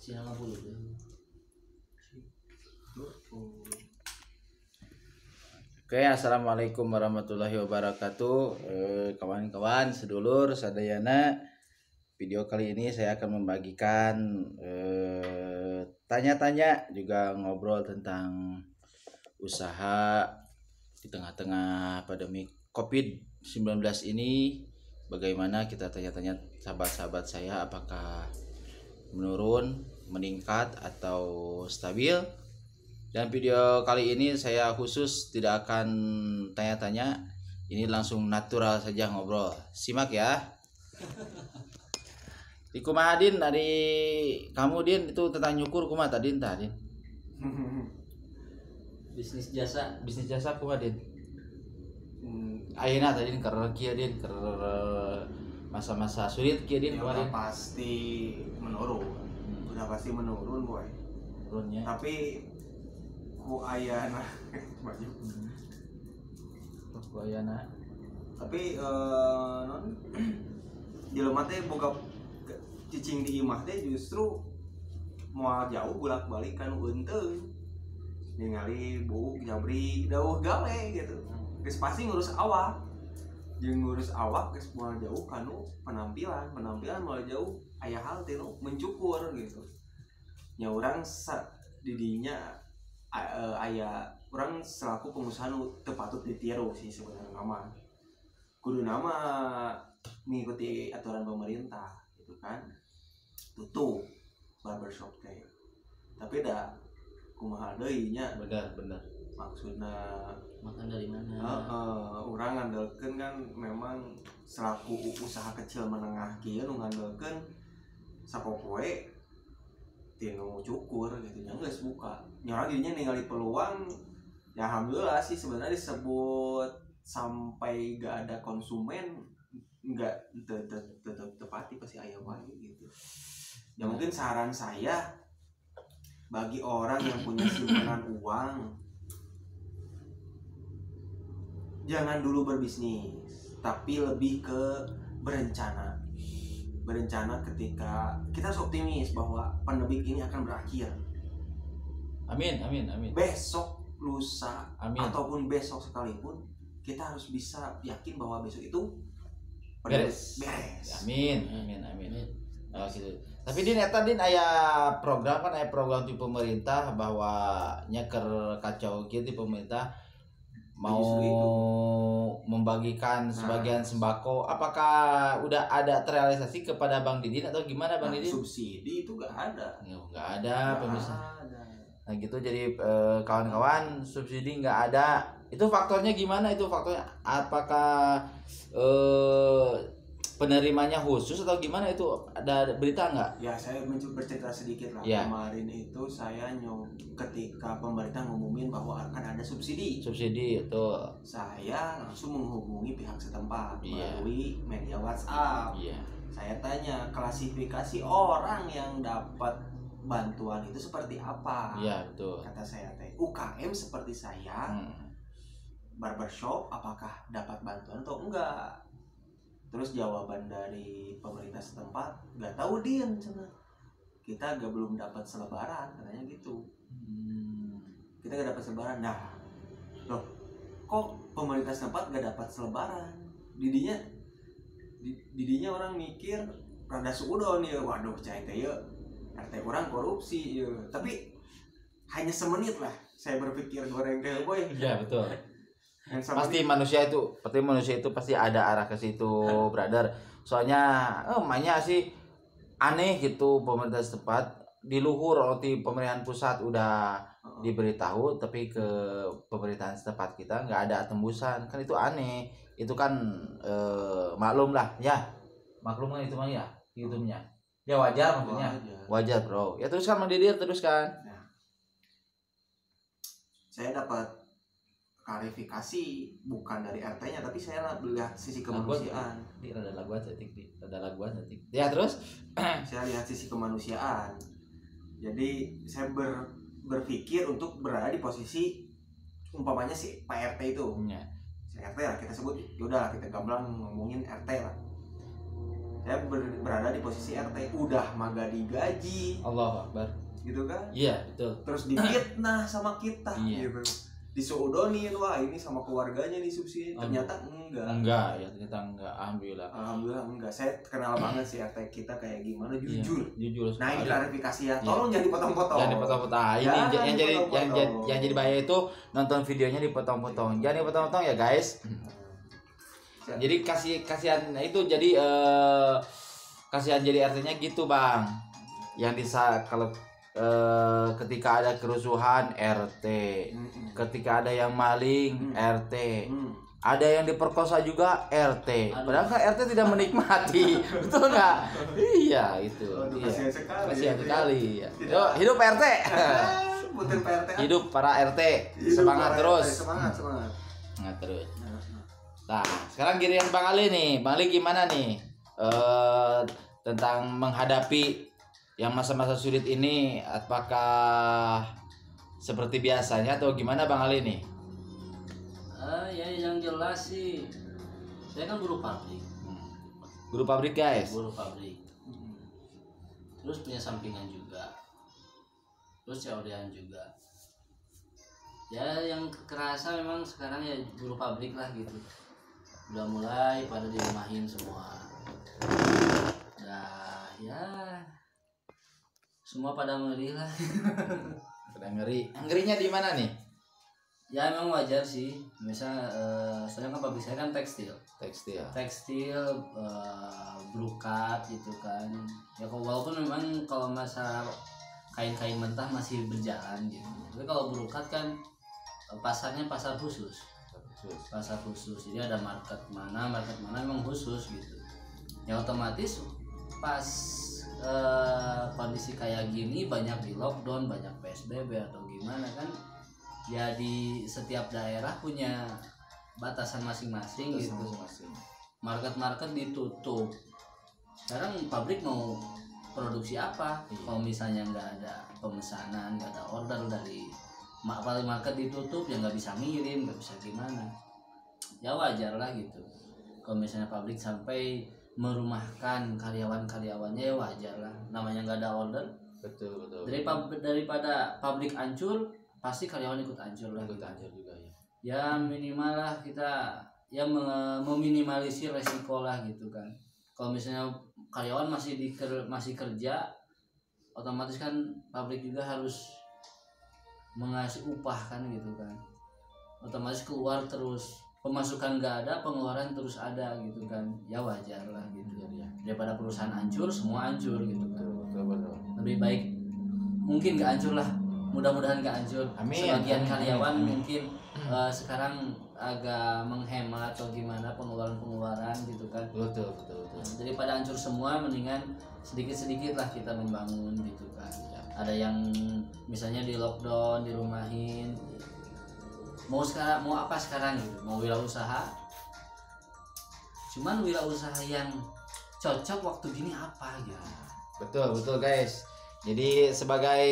Siapa dulu? Oke, assalamualaikum warahmatullahi wabarakatuh. Kawan-kawan, sedulur, sadayana. Video kali ini saya akan membagikan tanya-tanya juga ngobrol tentang usaha di tengah-tengah pandemi COVID-19 ini. Bagaimana kita tanya-tanya sahabat-sahabat saya apakah menurun, meningkat atau stabil. Dan video kali ini saya khusus tidak akan tanya-tanya, ini langsung natural saja ngobrol. Simak ya. Di kumaha Din, dari kamu Din itu tentang nyukur kumaha tadi Din? Bisnis jasa kumaha Din? Ayeuna tadi keur kieu Din, keur masa-masa sulit kieu Din kemarin. Pasti menurun. Udah pasti menurun boy. Menurunnya. Tapi ku ayana maju. Ku ayana. Tapi non jelema teh boga cicing di imah teh justru moal jauh bolak-balik kan heunteu. Ningali buk jabri dawuh gawe gitu. Geus pasti ngurus awak. Jeung ngurus awak geus moal jauh kanu penampilan moal jauh aya hal teh nu mencukur gitu. Nya urang didinya aya orang selaku pengusaha nu teu patut ditiru sih sebenarnya nama. Kudu nama mengikuti aturan pemerintah gitu kan. Tutup barbershop teh. Tapi da kumaha deui nya? Benar. Maksudna makan dari mana? Urang ngandalkeun kan memang selaku usaha kecil menengah kieu nu ngandalkeun sapopoe tinu cukur gitu nya geus buka. Nya urang dinya ningali peluang ya alhamdulillah sih sebenarnya disebut sampai gak ada konsumen enggak tepati pasti aya wae gitu. Ya mungkin saran saya bagi orang yang punya simpanan uang, jangan dulu berbisnis, tapi lebih ke berencana ketika kita harus optimis bahwa pandemi ini akan berakhir. Amin. Besok, lusa, amin. Ataupun besok sekalipun kita harus bisa yakin bahwa besok itu beres. Amin. Oh, gitu. Tapi Din aya program di pemerintah bahwa nyeker kacau gitu di pemerintah mau membagikan sebagian sembako. Apakah udah ada terrealisasi kepada Bang Didin atau gimana Bang Didin? Subsidi itu gak ada. Nggak ada pemirsa. Nah gitu, jadi kawan-kawan, subsidi nggak ada. Itu faktornya gimana? Apakah penerimanya khusus atau gimana, itu ada berita nggak? Ya saya bercerita sedikit lah. Ya. Kemarin itu saya ketika pemerintah ngumumin bahwa akan ada subsidi itu saya langsung menghubungi pihak setempat melalui media WhatsApp. Saya tanya klasifikasi orang yang dapat bantuan itu seperti apa. Betul. Kata saya UKM seperti saya, barbershop apakah dapat bantuan atau enggak. Terus jawaban dari pemerintah setempat, gak tahu Din, kita belum dapat selebaran, katanya gitu. Kita gak dapat selebaran. Nah, loh, kok pemerintah setempat gak dapat selebaran? Didinya orang mikir rada suudon ya, waduh cai teh ya, RT orang korupsi ya. Tapi hanya semenit lah saya berpikir goreng teh boy. Iya betul. Pasti manusia itu pasti ada arah ke situ, brother. Soalnya emangnya sih aneh gitu, pemerintah setempat di luhur di pemerintahan pusat udah diberitahu, tapi ke pemerintahan setempat kita nggak ada tembusan, kan itu aneh. Itu kan maklum lah ya, maklum kan itu mah ya hitungnya ya, wajar maksudnya wajar bro ya. Teruskan Mang Didin, teruskan. Saya dapat klarifikasi bukan dari RT-nya, tapi saya lihat sisi kemanusiaan. Ada laguan nanti. Ya terus saya lihat sisi kemanusiaan. Jadi saya berpikir untuk berada di posisi umpamanya si Pak RT itu. Si RT lah kita sebut, yaudah kita gamblang ngomongin RT lah. saya berada di posisi RT, udah mah gak digaji Allah Akbar. gitu kan. Iya, betul. Terus difitnah sama kita Iya. gitu, disuudonin, wah ini sama keluarganya disubsidi, ternyata enggak Ya ternyata enggak. Alhamdulillah enggak. Saya kenal banget sih RT kita kayak gimana, jujur. Jujur. Nah ini sekali. klarifikasi ya, tolong jangan dipotong-potong. Jangan dipotong-potong. Ini Jangan yang jadi bahaya itu nonton videonya dipotong-potong. Jangan dipotong-potong ya guys. Jadi kasihan itu jadi kasihan jadi artinya gitu bang. Yang kalau ketika ada kerusuhan RT, ketika ada yang maling RT, ada yang diperkosa juga RT. Padahal kan RT tidak menikmati, betul nggak? Iya itu. Kasihan sekali. Kasihan sekali. Hidup RT. Butir PRT. Hidup para RT. Semangat terus. Semangat. Semangat terus. Nah, sekarang giliran Bang Ali nih. Bang Ali gimana nih tentang menghadapi yang masa-masa sulit ini? Apakah seperti biasanya atau gimana Bang Ali nih? Ya yang jelas sih, saya kan buruh pabrik. Guru pabrik guys. Buruh pabrik. Terus punya sampingan juga. Terus COD-an juga. Ya yang kerasa memang sekarang ya buruh pabrik lah gitu. Udah mulai pada dirumahin semua. Nah ya semua pada ngeri lah. Pada ngeri. Ngerinya di mana nih? Ya memang wajar sih. Misal saya kan pabrik saya kan tekstil, brokat gitu kan. Ya walaupun memang kalau masa kain-kain mentah masih berjalan gitu. Tapi kalau brokat kan pasarnya pasar khusus. Jadi ada market mana memang khusus gitu. Ya otomatis pas kondisi kayak gini banyak di lockdown, banyak PSBB atau gimana kan, ya di setiap daerah punya batasan masing-masing gitu. Market ditutup. Sekarang pabrik mau produksi apa? Kalau misalnya nggak ada pemesanan, nggak ada order dari market ditutup, ya nggak bisa ngirim, nggak bisa gimana. Ya wajar lah gitu. Kalau misalnya pabrik sampai merumahkan karyawan-karyawannya, ya wajar lah. Namanya nggak ada order. Betul. Daripada pabrik hancur, pasti karyawan ikut hancur lah. Ikut hancur juga ya. Ya minimal lah kita ya meminimalisir resiko lah gitu kan. Kalau misalnya karyawan masih kerja, otomatis kan pabrik juga harus mengasih upah kan gitu kan. Otomatis keluar terus, pemasukan nggak ada, pengeluaran terus ada gitu kan. Ya wajar lah gitu ya. Daripada perusahaan hancur, semua hancur gitu kan. Betul. Lebih baik mungkin nggak hancur lah. Mudah-mudahan nggak hancur. Amin. Sebagian karyawan mungkin sekarang agak menghemat atau gimana pengeluaran gitu kan. Betul. Daripada hancur semua, mendingan sedikit-sedikit lah kita membangun gitu kan. Ada yang misalnya di lockdown, dirumahin, mau apa sekarang gitu, mau wirausaha. Cuman wirausaha yang cocok waktu gini apa gitu. Betul guys. Jadi sebagai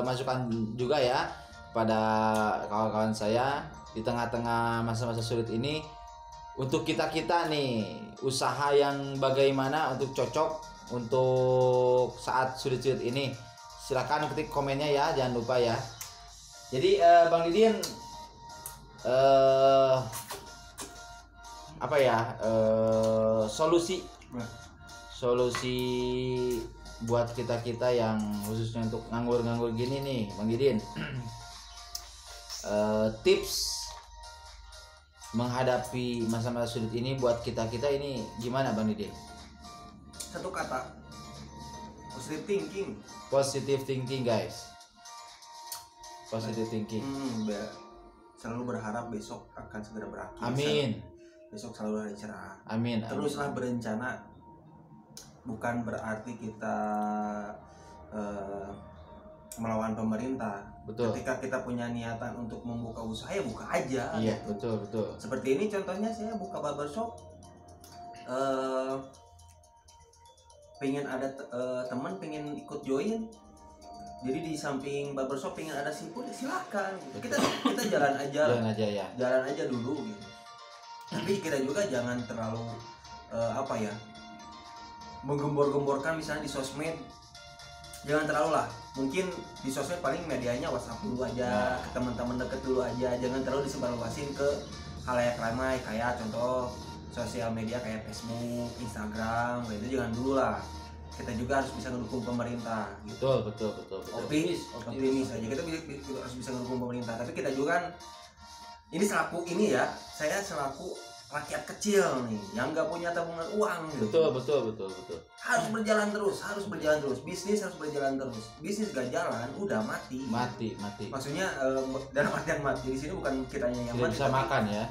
masukan juga ya pada kawan-kawan saya di tengah-tengah masa-masa sulit ini, untuk kita nih usaha yang bagaimana untuk cocok untuk saat sulit-sulit ini, silakan ketik komennya ya, jangan lupa ya. Jadi Bang Didin solusi buat kita yang khususnya untuk nganggur gini nih Bang Didin. Tips menghadapi masa-masa sulit ini buat kita ini gimana Bang Didin? Satu kata, positive thinking guys. Positive thinking. Selalu berharap besok akan segera berakhir. Amin. Besok selalu hari cerah. Amin. Teruslah berencana. Bukan berarti kita melawan pemerintah. Betul. Ketika kita punya niatan untuk membuka usaha, ya buka aja. Iya, betul. Seperti ini contohnya, saya buka barbershop. Pengen ada teman pengen ikut join. Jadi di samping barbershop pengen ada sipur, silakan. Kita jalan aja. Jalan aja ya. Jalan aja dulu gitu. Tapi kita juga jangan terlalu menggembor-gemborkan misalnya di sosmed. Jangan terlalu lah. Mungkin di sosmed paling medianya WhatsApp dulu aja, ke teman-teman deket dulu aja. Jangan terlalu disebarluasin ke halayak ramai kayak contoh sosial media kayak Facebook, Instagram, itu jangan dulu lah. Kita juga harus bisa mendukung pemerintah gitu. Betul. Optimis aja. Kita harus bisa mendukung pemerintah. Tapi kita juga kan saya selaku rakyat kecil nih yang nggak punya tabungan uang gitu. Betul. Harus berjalan terus. Bisnis harus berjalan terus. Bisnis gak jalan udah mati. Maksudnya dalam artian mati di sini bukan kitanya yang tidak mati. bisa makan ya.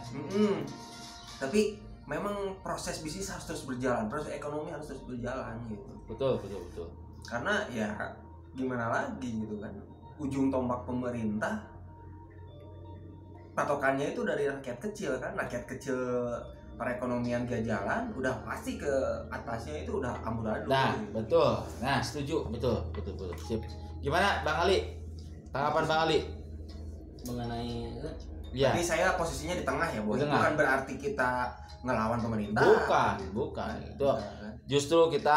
Tapi memang proses bisnis harus terus berjalan, proses ekonomi harus terus berjalan gitu. Betul. Karena ya gimana lagi gitu kan. Ujung tombak pemerintah patokannya itu dari rakyat kecil kan. Rakyat kecil perekonomian gak jalan udah pasti ke atasnya itu udah amburadul. Nah gitu. betul. Nah setuju. Betul. Sip. Gimana Bang Ali? Tanggapan Bang Ali mengenai ya. Ini saya posisinya di tengah ya, Boy. Bukan berarti kita ngelawan pemerintah. Bukan. Itu justru kita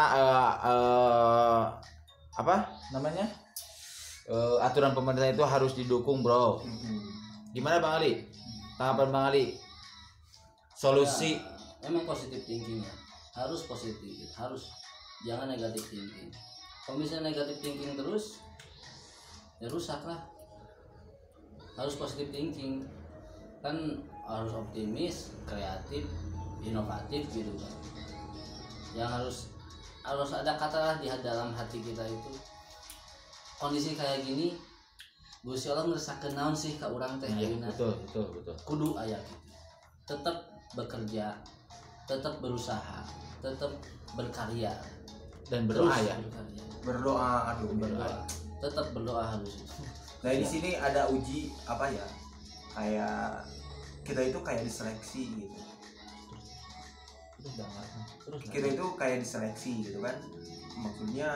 aturan pemerintah itu harus didukung, bro. Gimana Bang Ali? Tanggapan Bang Ali? Solusi ya, emang positif thinking ya. Harus positif, harus jangan negatif thinking. Kalau misalnya negatif thinking terus ya rusak lah. Harus positif thinking. Kan harus optimis, kreatif, inovatif gitu kan. Yang harus ada kata lah di dalam hati kita itu. Kondisi kayak gini Gusti Allah ngerasakeun naon sih ka urang teh ayeuna. Betul. Kudu aya gitu. Tetap bekerja, tetap berusaha, tetap berkarya dan berdoa ya. Berdoa. Tetap berdoa harus. Nah, di sini ada uji apa ya? Kayak kita itu kayak diseleksi gitu. Kita itu kayak diseleksi gitu kan. Maksudnya